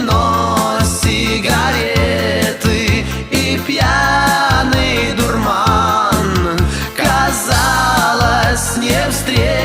вино, сигареты и пьяный дурман. Казалось, не встретишь